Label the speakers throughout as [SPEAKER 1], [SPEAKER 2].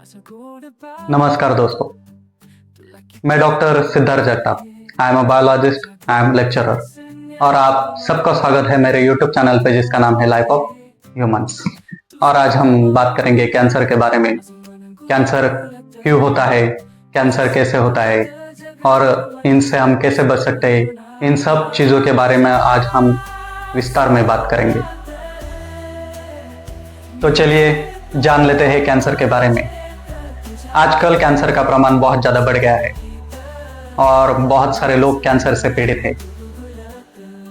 [SPEAKER 1] नमस्कार दोस्तों, मैं doctor Siddharth Jagtap. I am a biologist, I am lecturer और आप सबका स्वागत है मेरे यूट्यूब चैनल पे जिसका नाम है लाइफ ऑफ ह्यूमंस। और आज हम बात करेंगे कैंसर के बारे में। कैंसर क्यों होता है, कैंसर कैसे होता है और इनसे हम कैसे बच सकते हैं, इन सब चीज़ों के बारे में आज हम विस्तार में बात करेंगे। तो चलिए जान लेते हैं कैंसर के बारे में। आजकल कैंसर का प्रमाण बहुत ज़्यादा बढ़ गया है और बहुत सारे लोग कैंसर से पीड़ित हैं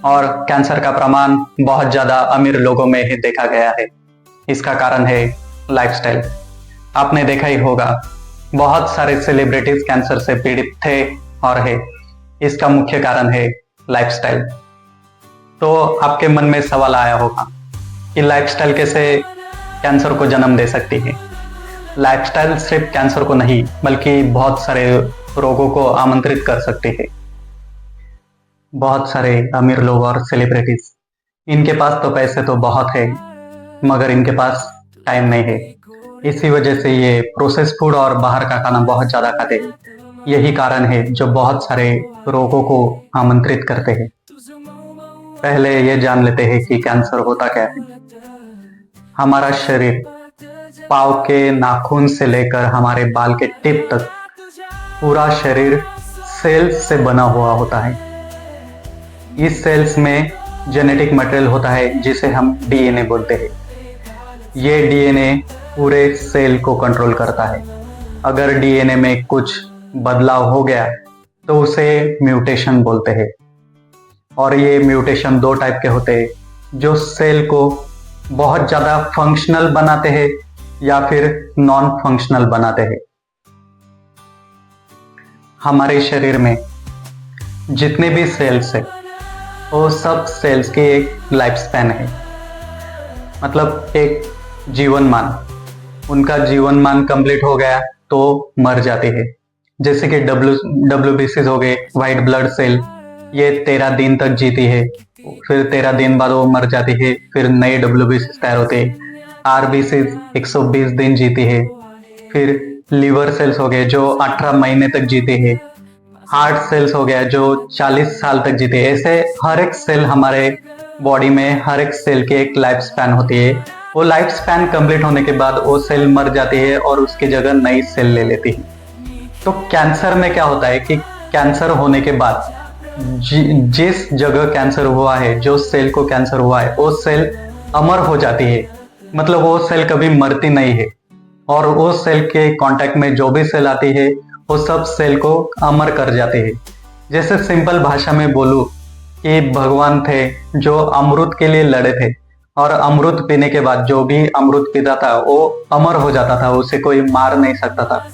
[SPEAKER 1] और कैंसर का प्रमाण बहुत ज़्यादा अमीर लोगों में ही देखा गया है। इसका कारण है लाइफस्टाइल। आपने देखा ही होगा, बहुत सारे सेलिब्रिटीज कैंसर से पीड़ित थे और है। इसका मुख्य कारण है लाइफस्टाइल। तो आपके मन में सवाल आया होगा कि लाइफस्टाइल कैसे कैंसर को जन्म दे सकती है। लाइफस्टाइल सिर्फ कैंसर को नहीं बल्कि बहुत सारे रोगों को आमंत्रित कर सकती है। बहुत सारे अमीर लोग और सेलिब्रिटीज, इनके पास तो पैसे तो बहुत है मगर इनके पास टाइम नहीं है। इसी वजह से ये प्रोसेस फूड और बाहर का खाना बहुत ज़्यादा खाते हैं। यही कारण है जो बहुत सारे रोगों को आमंत्रित करते हैं। पहले ये जान लेते हैं कि कैंसर होता क्या है। हमारा शरीर पाँव के नाखून से लेकर हमारे बाल के टिप तक पूरा शरीर सेल्स से बना हुआ होता है। इस सेल्स में जेनेटिक मटेरियल होता है जिसे हम डीएनए बोलते हैं। ये डीएनए पूरे सेल को कंट्रोल करता है। अगर डीएनए में कुछ बदलाव हो गया तो उसे म्यूटेशन बोलते हैं। और ये म्यूटेशन दो टाइप के होते हैं, जो सेल को बहुत ज़्यादा फंक्शनल बनाते हैं या फिर नॉन फंक्शनल बनाते हैं। हमारे शरीर में जितने भी सेल्स है वो सब सेल्स की एक लाइफ स्पैन है, मतलब एक जीवन मान। उनका जीवन मान कंप्लीट हो गया तो मर जाते हैं। जैसे कि WBCs हो गए, व्हाइट ब्लड सेल, ये 13 दिन तक जीती है, फिर 13 दिन बाद वो मर जाती है, फिर नए WBCs तैयार होते हैं। RBCs 120 दिन जीती है। फिर लीवर सेल्स हो गए जो 18 महीने तक जीते हैं। हार्ट सेल्स हो गया जो 40 साल तक जीते हैं। ऐसे हर एक सेल, हमारे बॉडी में हर एक सेल की एक लाइफ स्पैन होती है। वो लाइफ स्पैन कंप्लीट होने के बाद वो सेल मर जाती है और उसकी जगह नई सेल ले लेती है। तो कैंसर में क्या होता है कि कैंसर होने के बाद जिस जगह कैंसर हुआ है, जो सेल को कैंसर हुआ है, वो सेल अमर हो जाती है। मतलब वो सेल कभी मरती नहीं है और वो सेल के कांटेक्ट में जो भी सेल आती है वो सब सेल को अमर कर जाती है। जैसे सिंपल भाषा में बोलूं कि भगवान थे जो अमृत के लिए लड़े थे और अमृत पीने के बाद जो भी अमृत पीता था वो अमर हो जाता था, उसे कोई मार नहीं सकता था।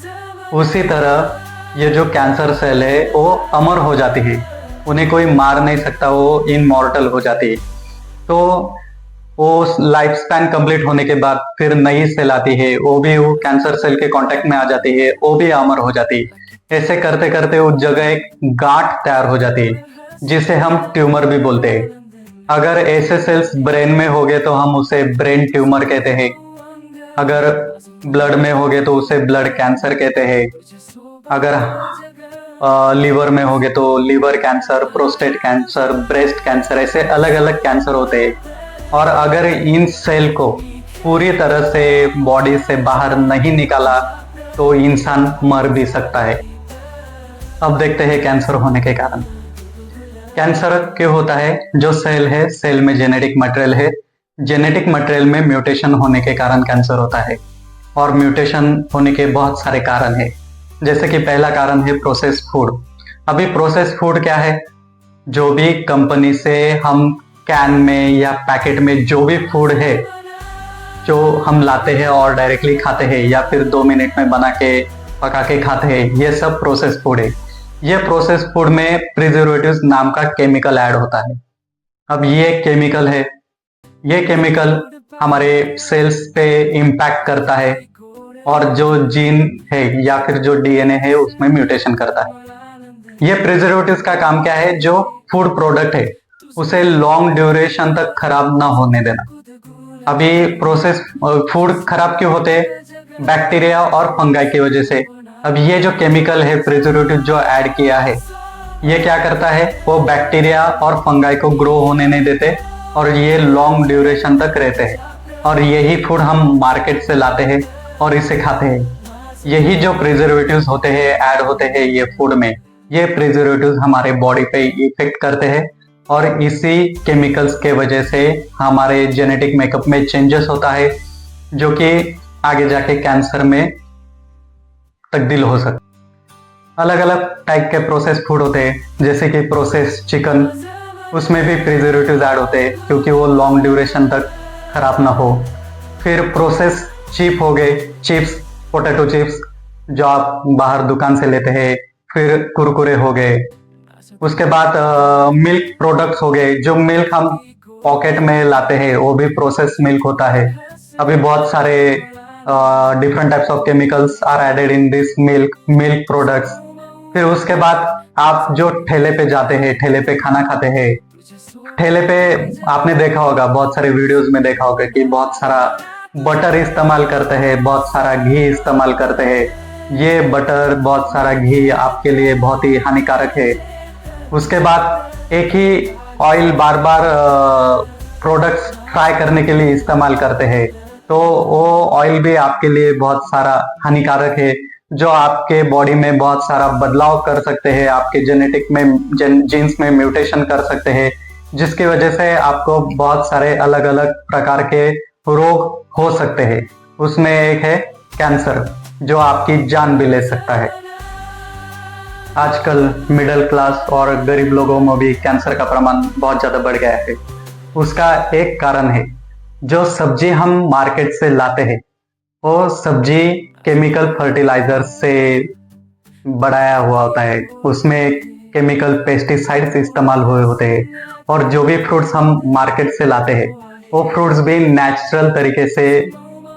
[SPEAKER 1] उसी तरह ये जो कैंसर सेल है वो अमर हो जाती है, उन्हें कोई मार नहीं सकता, वो इनमॉर्टल हो जाती है। तो वो लाइफ स्पैन कंप्लीट होने के बाद फिर नई सेल आती है, वो भी वो कैंसर सेल के कांटेक्ट में आ जाती है, वो भी अमर हो जाती है। ऐसे करते करते उस जगह एक गांठ तैयार हो जाती है जिसे हम ट्यूमर भी बोलते हैं। अगर ऐसे सेल्स ब्रेन में हो गए तो हम उसे ब्रेन ट्यूमर कहते हैं। अगर ब्लड में हो गए तो उसे ब्लड कैंसर कहते हैं। अगर लीवर में हो गए तो liver cancer, prostate cancer, breast cancer, ऐसे अलग अलग कैंसर होते हैं। और अगर इन सेल को पूरी तरह से बॉडी से बाहर नहीं निकाला तो इंसान मर भी सकता है। अब देखते हैं कैंसर होने के कारण। कैंसर क्यों होता है? जो सेल है, सेल में जेनेटिक मटेरियल है। जेनेटिक मटेरियल में म्यूटेशन होने के कारण कैंसर होता है। और म्यूटेशन होने के बहुत सारे कारण है। जैसे कि पहला कारण है प्रोसेस फूड। अभी प्रोसेस फूड क्या है? जो भी कंपनी से हम कैन में या पैकेट में जो भी फूड है जो हम लाते हैं और डायरेक्टली खाते हैं या फिर 2 मिनट में बना के पका के खाते हैं, ये सब प्रोसेस फूड है। ये प्रोसेस फूड में प्रिजर्वेटिव्स नाम का केमिकल ऐड होता है। अब ये केमिकल है, ये केमिकल हमारे सेल्स पे इम्पैक्ट करता है और जो जीन है या फिर जो डीएनए है उसमें म्यूटेशन करता है। ये प्रिजर्वेटिव्स का काम क्या है? जो फूड प्रोडक्ट है उसे लॉन्ग ड्यूरेशन तक खराब ना होने देना। अभी प्रोसेस फूड खराब क्यों होते हैं? बैक्टीरिया और फंगाई की वजह से। अब ये जो केमिकल है प्रिजर्वेटिव जो ऐड किया है, ये क्या करता है, वो बैक्टीरिया और फंगाई को ग्रो होने नहीं देते और ये लॉन्ग ड्यूरेशन तक रहते हैं। और यही फूड हम मार्केट से लाते हैं और इसे खाते हैं। यही जो प्रिजर्वेटिव्स होते हैं, ऐड होते हैं ये फूड में, ये प्रिजर्वेटिव्स हमारे बॉडी पे इफेक्ट करते हैं और इसी केमिकल्स के वजह से हमारे जेनेटिक मेकअप में चेंजेस होता है, जो कि आगे जाके कैंसर में तब्दील हो सकता है। अलग अलग टाइप के प्रोसेस फूड होते हैं, जैसे कि प्रोसेस चिकन, उसमें भी प्रिजर्वेटिव्स ऐड होते हैं क्योंकि वो लॉन्ग ड्यूरेशन तक खराब ना हो। फिर प्रोसेस चिप हो गए, चिप्स, पोटैटो चिप्स जो आप बाहर दुकान से लेते हैं। फिर कुरकुरे हो गए। उसके बाद मिल्क प्रोडक्ट्स हो गए, जो मिल्क हम पॉकेट में लाते हैं वो भी प्रोसेस मिल्क होता है। अभी बहुत सारे different types of chemicals are added in this milk products. फिर उसके बाद आप जो ठेले पे जाते हैं, ठेले पे खाना खाते हैं, ठेले पे आपने देखा होगा, बहुत सारे वीडियोस में देखा होगा कि बहुत सारा बटर इस्तेमाल करते हैं, बहुत सारा घी इस्तेमाल करते हैं। ये बटर, बहुत सारा घी आपके लिए बहुत ही हानिकारक है। उसके बाद एक ही ऑयल बार बार प्रोडक्ट्स फ्राई करने के लिए इस्तेमाल करते हैं, तो वो ऑयल भी आपके लिए बहुत सारा हानिकारक है, जो आपके बॉडी में बहुत सारा बदलाव कर सकते हैं, आपके जेनेटिक में जीन्स में म्यूटेशन कर सकते हैं, जिसकी वजह से आपको बहुत सारे अलग अलग प्रकार के रोग हो सकते हैं। उसमें एक है कैंसर, जो आपकी जान भी ले सकता है। आजकल मिडिल क्लास और गरीब लोगों में भी कैंसर का प्रमाण बहुत ज्यादा बढ़ गया है। उसका एक कारण है, जो सब्जी हम मार्केट से लाते हैं वो सब्जी केमिकल फर्टिलाइजर से बढ़ाया हुआ होता है, उसमें केमिकल पेस्टिसाइड्स इस्तेमाल हुए होते हैं। और जो भी फ्रूट्स हम मार्केट से लाते हैं वो फ्रूट्स भी नेचुरल तरीके से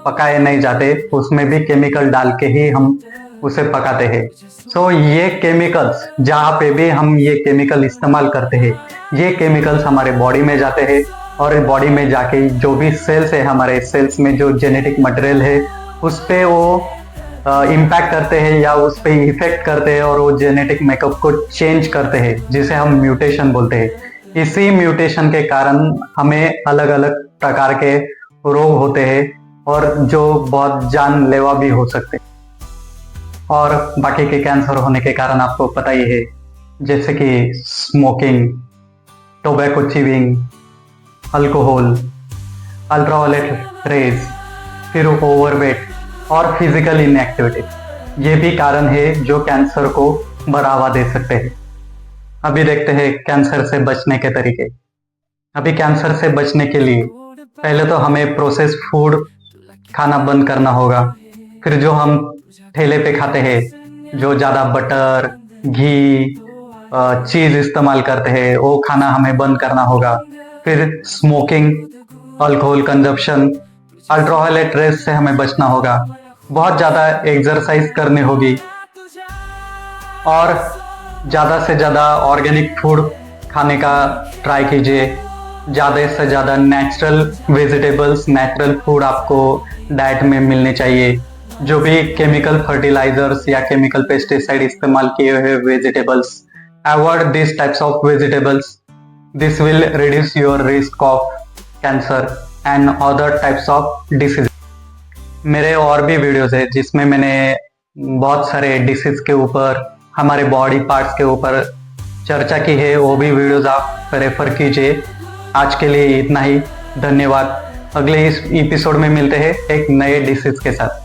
[SPEAKER 1] पकाए नहीं जाते, उसमें भी केमिकल डाल के ही हम उसे पकाते हैं। सो ये केमिकल्स, जहाँ पे भी हम ये केमिकल इस्तेमाल करते हैं, ये केमिकल्स हमारे बॉडी में जाते हैं और बॉडी में जाके जो भी सेल्स है, हमारे सेल्स में जो जेनेटिक मटेरियल है उस पे वो इम्पैक्ट करते हैं या उस पे इफेक्ट करते हैं और वो जेनेटिक मेकअप को चेंज करते हैं, जिसे हम म्यूटेशन बोलते हैं। इसी म्यूटेशन के कारण हमें अलग अलग प्रकार के रोग होते हैं और जो बहुत जानलेवा भी हो सकते हैं। और बाकी के कैंसर होने के कारण आपको पता ही है, जैसे कि smoking, tobacco chewing, alcohol, ultraviolet rays, फिर ओवरवेट और फिजिकल इनएक्टिविटी, ये भी कारण है जो कैंसर को बढ़ावा दे सकते हैं। अभी देखते हैं कैंसर से बचने के तरीके। अभी कैंसर से बचने के लिए पहले तो हमें प्रोसेस्ड फूड खाना बंद करना होगा। फिर जो हम ठेले पे खाते हैं, जो ज़्यादा बटर, घी, चीज़ इस्तेमाल करते हैं, वो खाना हमें बंद करना होगा। फिर smoking, alcohol consumption, ultraviolet rays से हमें बचना होगा। बहुत ज़्यादा एक्सरसाइज करनी होगी और ज़्यादा से ज़्यादा ऑर्गेनिक फूड खाने का ट्राई कीजिए। ज़्यादा से ज़्यादा नेचुरल वेजिटेबल्स, नेचुरल फूड आपको डाइट में मिलने चाहिए। जो भी केमिकल फर्टिलाइजर्स या केमिकल पेस्टिसाइड इस्तेमाल किए हुए vegetables, avoid this types of vegetables. This will reduce your risk of cancer and other types of disease. मेरे और भी वीडियोस है जिसमें मैंने बहुत सारे डिसीज के ऊपर, हमारे बॉडी पार्ट्स के ऊपर चर्चा की है, वो भी वीडियोस आप रेफर कीजिए। आज के लिए इतना ही, धन्यवाद। अगले इस एपिसोड में मिलते हैं एक नए डिसीज के साथ।